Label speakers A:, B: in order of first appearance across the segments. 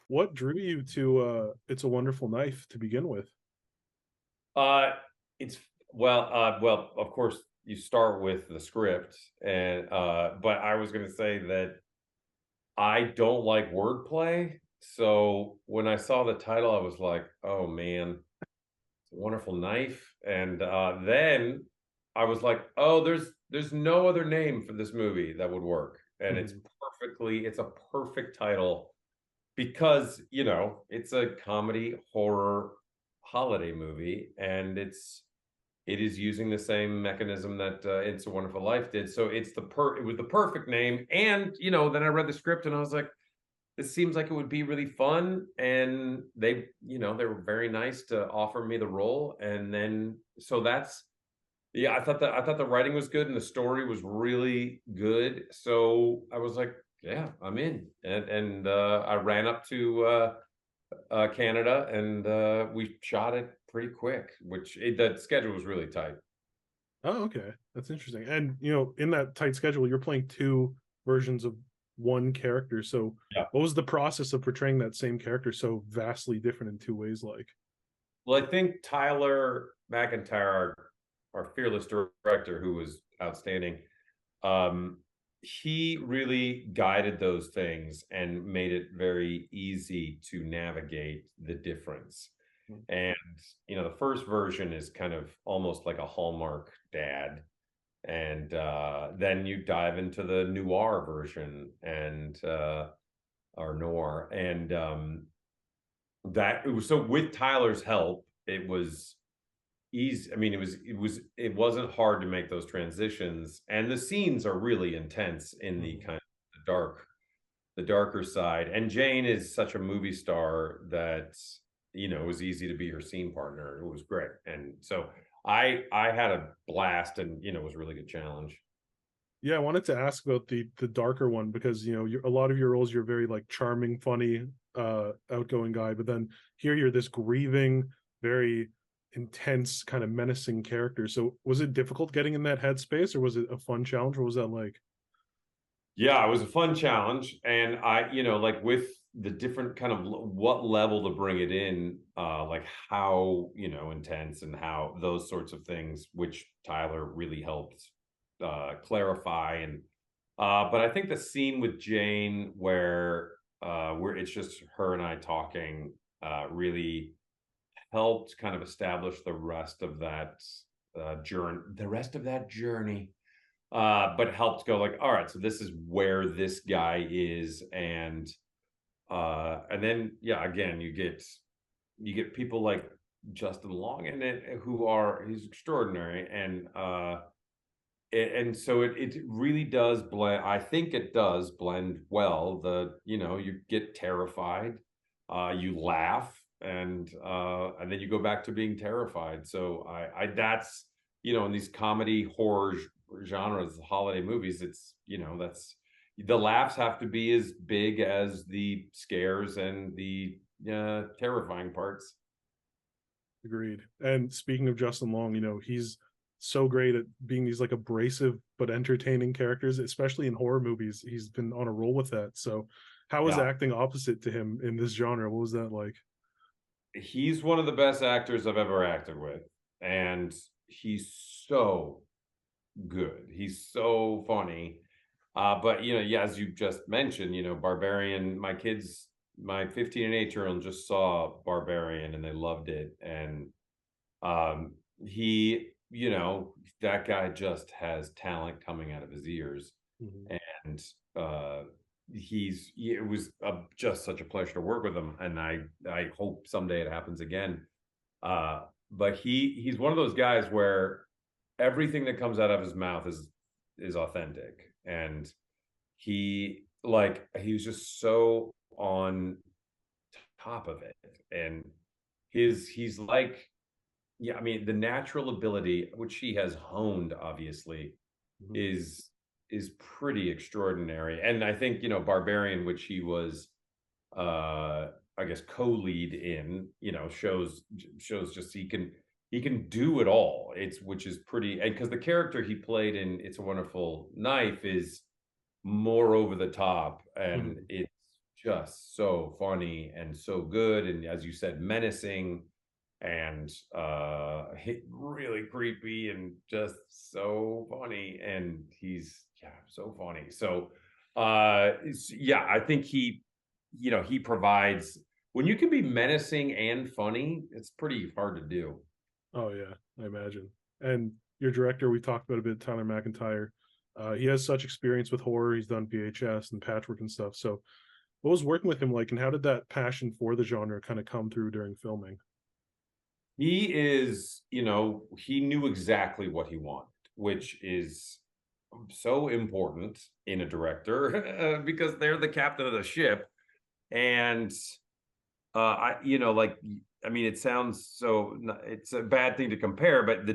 A: What drew you to It's a Wonderful Knife to begin with?
B: Uh, it's well, of course, you start with the script, and but I was going to say that I don't like wordplay. So when I saw the title, I was like, "Oh man, it's a wonderful knife." And then I was like, "Oh, there's no other name for this movie that would work." And
A: Mhm.
B: it's a perfect title because it's a comedy horror holiday movie, and it is using the same mechanism that It's a Wonderful Life did. So it was the perfect name. And then I read the script and I was like, this seems like it would be really fun. And they were very nice to offer me the role. And then so that's yeah, I thought the writing was good and the story was really good. So I was like, yeah, I'm in. And I ran up to Canada, and we shot it pretty quick, the schedule was really tight.
A: Oh, okay. That's interesting. And in that tight schedule, you're playing two versions of one character. So
B: Yeah.
A: what was the process of portraying that same character so vastly different in two ways like?
B: Well, I think Tyler McIntyre, our fearless director, who was outstanding, um, he really guided those things and made it very easy to navigate the difference. And the first version is kind of almost like a Hallmark dad, and then you dive into the noir version and or noir, and that it was so with Tyler's help, it was easy. I mean, it wasn't hard to make those transitions, and the scenes are really intense in the
A: Mhm.
B: kind of the darker side. And Jane is such a movie star that it was easy to be her scene partner. It was great, and so I had a blast, and it was a really good challenge.
A: Yeah, I wanted to ask about the darker one because a lot of your roles you're very like charming, funny, outgoing guy, but then here you're this grieving, very intense, kind of menacing character. So was it difficult getting in that headspace, or was it a fun challenge? What was that like?
B: Yeah, it was a fun challenge, and like with the different kind of what level to bring it in, like how intense and how those sorts of things, which Tyler really helped clarify. And but I think the scene with Jane where it's just her and I talking really helped kind of establish the rest of that journey, but helped go like, all right, so this is where this guy is. And then yeah, again, you get people like Justin Long in it who are he's extraordinary. And so it really does blend. I think it does blend well. You get terrified, you laugh, and then you go back to being terrified. So I that's in these comedy horror genres, holiday movies, that's the laughs have to be as big as the scares and the terrifying parts.
A: Agreed. And speaking of Justin Long, he's so great at being these like abrasive but entertaining characters, especially in horror movies. He's been on a roll with that. So how was
B: Yeah,
A: acting opposite to him in this genre? What was that like?
B: he's one of the best actors I've ever acted with, and he's so good. He's so funny. But yeah, as you just mentioned, Barbarian. My 15 and 8-year-old just saw Barbarian and they loved it, and he, that guy just has talent coming out of his ears,
A: Mhm.
B: and it was just such a pleasure to work with him, and I hope someday it happens again. But he's one of those guys where everything that comes out of his mouth is authentic, and he was just so on top of it. And he's like, yeah, I mean, the natural ability which he has honed, obviously,
A: Mhm.
B: is pretty extraordinary. And I think Barbarian, which he was I guess co-lead in, shows just he can do it all. It's which is pretty, and because the character he played in It's a Wonderful Knife is more over the top, and
A: Mhm.
B: it's just so funny and so good, and as you said, menacing, and really creepy, and just so funny. And he's, yeah, so funny. So yeah, I think he provides, when you can be menacing and funny, it's pretty hard to do.
A: Oh yeah, I imagine. And your director, we talked about a bit, Tyler McIntyre. He has such experience with horror. He's done VHS and patchwork and stuff. So, what was working with him like, and how did that passion for the genre kind of come through during filming?
B: He is, he knew exactly what he wanted, which is so important in a director because they're the captain of the ship. And I mean, it sounds so, it's a bad thing to compare, but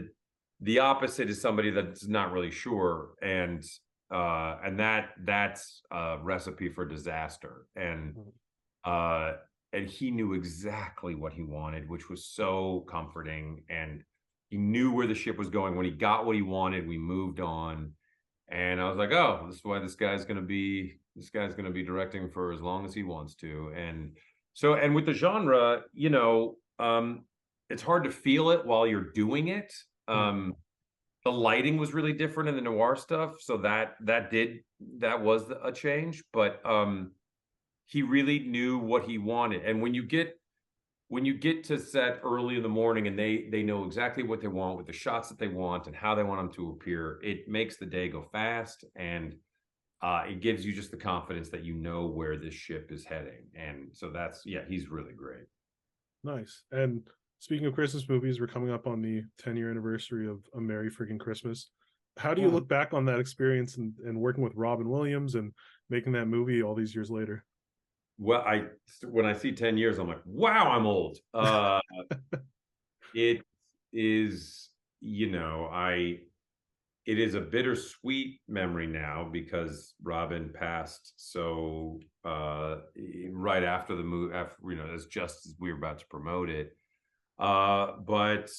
B: the opposite is somebody that's not really sure, and that's a recipe for disaster. Uh and he knew exactly what he wanted, which was so comforting. And he knew where the ship was going. When he got what he wanted, we moved on. And I was like, oh, this is why this guy's gonna be directing for as long as he wants to. And so, and with the genre, it's hard to feel it while you're doing it.
A: Hmm.
B: The lighting was really different in the noir stuff, so that was a change. But he really knew what he wanted. And when you get to set early in the morning, and they know exactly what they want with the shots that they want and how they want them to appear, it makes the day go fast. And it gives you just the confidence that you know where this ship is heading. And so that's, yeah, he's really great.
A: Nice. And speaking of Christmas movies, we're coming up on the 10-year anniversary of A Merry Freaking Christmas. How do you
B: Hmm.
A: look back on that experience and working with Robin Williams and making that movie all these years later?
B: Well, when I see 10 years, I'm like, wow, I'm old. It is, I it is a bittersweet memory now because Robin passed so right after the movie, after, as just as we were about to promote it. But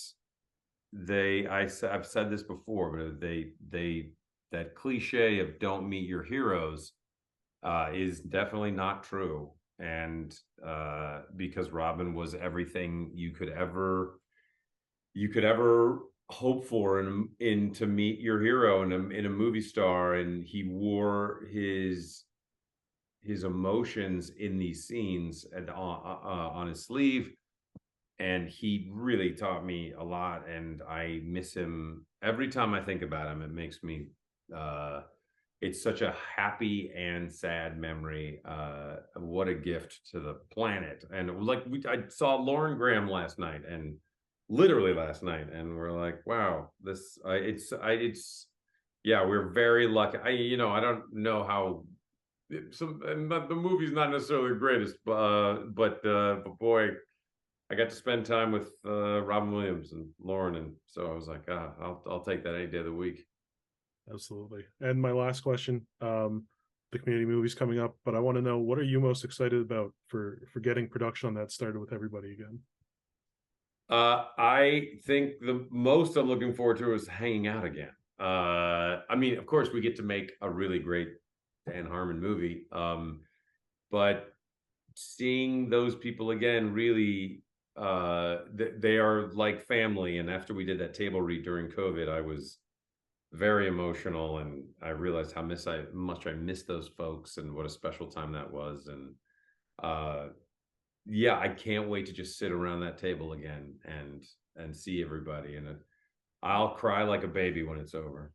B: I've said this before, but that cliche of don't meet your heroes is definitely not true. And because Robin was everything you could ever hope for in to meet your hero in a movie star. And he wore his emotions in these scenes and on his sleeve. And he really taught me a lot, and I miss him every time I think about him. It makes me uh it's such a happy and sad memory. What a gift to the planet. And it was like, I saw Lauren Graham last night, and literally last night, and we're like, wow, it's yeah, we're very lucky. I don't know how the movie's not necessarily the greatest, but boy, I got to spend time with Robin Williams and Lauren, and so I was like, I'll take that any day of the week.
A: Absolutely. And my last question, the community movie's coming up, but I want to know, what are you most excited about for getting production on that started with everybody again?
B: I think the most I'm looking forward to is hanging out again. I mean, of course, we get to make a really great Dan Harmon movie, but seeing those people again, really, they are like family. And after we did that table read during COVID, I was very emotional, and I realized how much I miss those folks, and what a special time that was. And uh, yeah, I can't wait to just sit around that table again and see everybody. And I'll cry like a baby when it's over.